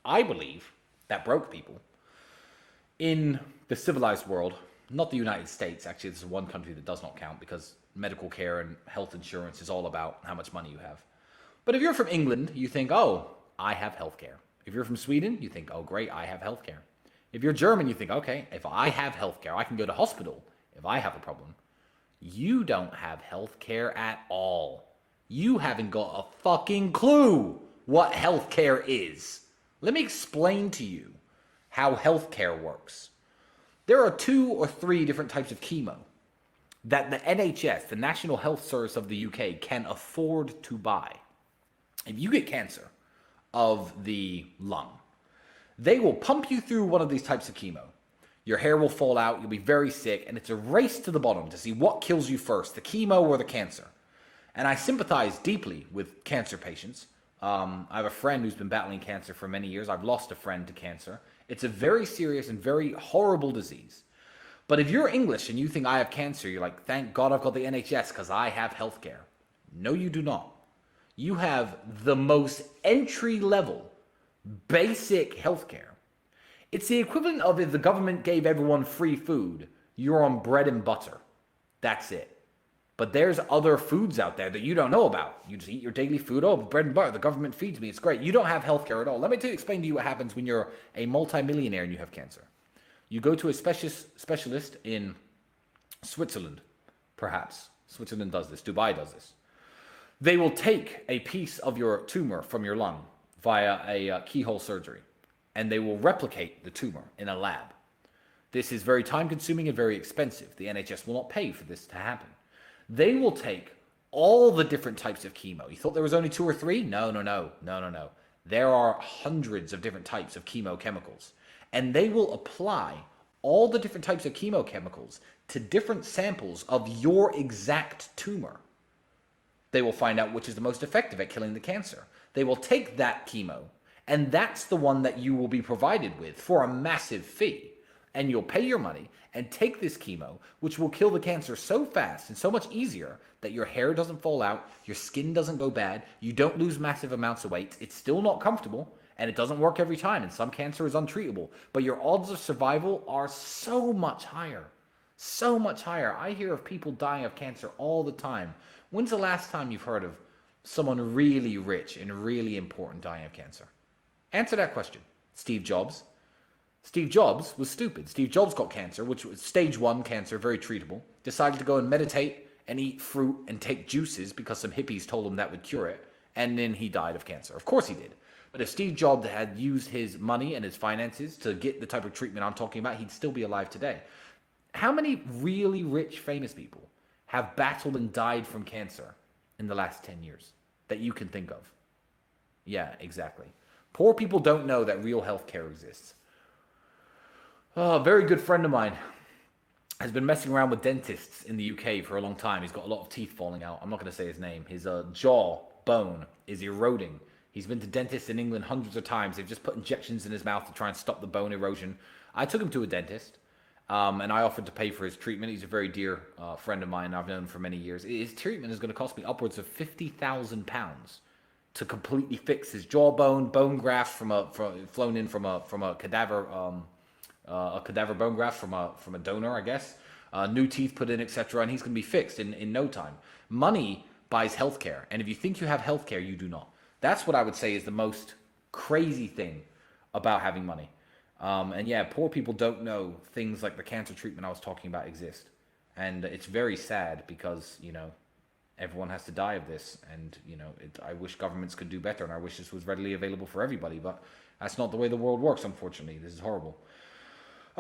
I believe that broke people in the civilized world, not the United States. Actually, this is one country that does not count because medical care and health insurance is all about how much money you have. But if you're from England, you think, oh, I have healthcare. If you're from Sweden, you think, oh, great, I have healthcare. If you're German, you think, okay, if I have healthcare, I can go to hospital if I have a problem. You don't have healthcare at all. You haven't got a fucking clue what healthcare is. Let me explain to you how healthcare works. There are 2 or 3 different types of chemo that the NHS, the National Health Service of the UK, can afford to buy. If you get cancer of the lung, they will pump you through one of these types of chemo. Your hair will fall out, you'll be very sick, and it's a race to the bottom to see what kills you first, the chemo or the cancer. And I sympathize deeply with cancer patients. I have a friend who's been battling cancer for many years. I've lost a friend to cancer. It's a very serious and very horrible disease. But if you're English and you think I have cancer, you're like, thank God I've got the NHS because I have healthcare. No, you do not. You have the most entry level, basic healthcare. It's the equivalent of if the government gave everyone free food, you're on bread and butter. That's it. But there's other foods out there that you don't know about. You just eat your daily food. Oh, bread and butter. The government feeds me. It's great. You don't have healthcare at all. Let me explain to you what happens when you're a multimillionaire and you have cancer. You go to a specialist in Switzerland, perhaps. Switzerland does this. Dubai does this. They will take a piece of your tumor from your lung via a keyhole surgery, and they will replicate the tumor in a lab. This is very time-consuming and very expensive. The NHS will not pay for this to happen. They will take all the different types of chemo. You thought there was only 2 or 3? No. There are hundreds of different types of chemochemicals. And they will apply all the different types of chemochemicals to different samples of your exact tumor. They will find out which is the most effective at killing the cancer. They will take that chemo, and that's the one that you will be provided with for a massive fee. And you'll pay your money and take this chemo, which will kill the cancer so fast and so much easier that your hair doesn't fall out, your skin doesn't go bad, you don't lose massive amounts of weight. It's still not comfortable, and it doesn't work every time, and some cancer is untreatable. But your odds of survival are so much higher. So much higher. I hear of people dying of cancer all the time. When's the last time you've heard of someone really rich and really important dying of cancer? Answer that question. Steve Jobs. Steve Jobs was stupid. Steve Jobs got cancer, which was stage 1 cancer, very treatable. Decided to go and meditate and eat fruit and take juices because some hippies told him that would cure it. And then he died of cancer. Of course he did. But if Steve Jobs had used his money and his finances to get the type of treatment I'm talking about, he'd still be alive today. How many really rich, famous people have battled and died from cancer in the last 10 years that you can think of? Yeah, exactly. Poor people don't know that real health care exists. A very good friend of mine has been messing around with dentists in the UK for a long time. He's got a lot of teeth falling out. I'm not going to say his name. His jaw bone is eroding. He's been to dentists in England hundreds of times. They've just put injections in his mouth to try and stop the bone erosion. I took him to a dentist, and I offered to pay for his treatment. He's a very dear friend of mine. I've known him for many years. His treatment is going to cost me upwards of £50,000 to completely fix his jawbone, bone graft flown in from a cadaver. A cadaver bone graft from a donor, I guess. New teeth put in, etc. And he's going to be fixed in no time. Money buys healthcare. And if you think you have healthcare, you do not. That's what I would say is the most crazy thing about having money. And yeah, poor people don't know things like the cancer treatment I was talking about exist. And it's very sad because, everyone has to die of this. And, I wish governments could do better. And I wish this was readily available for everybody. But that's not the way the world works, unfortunately. This is horrible.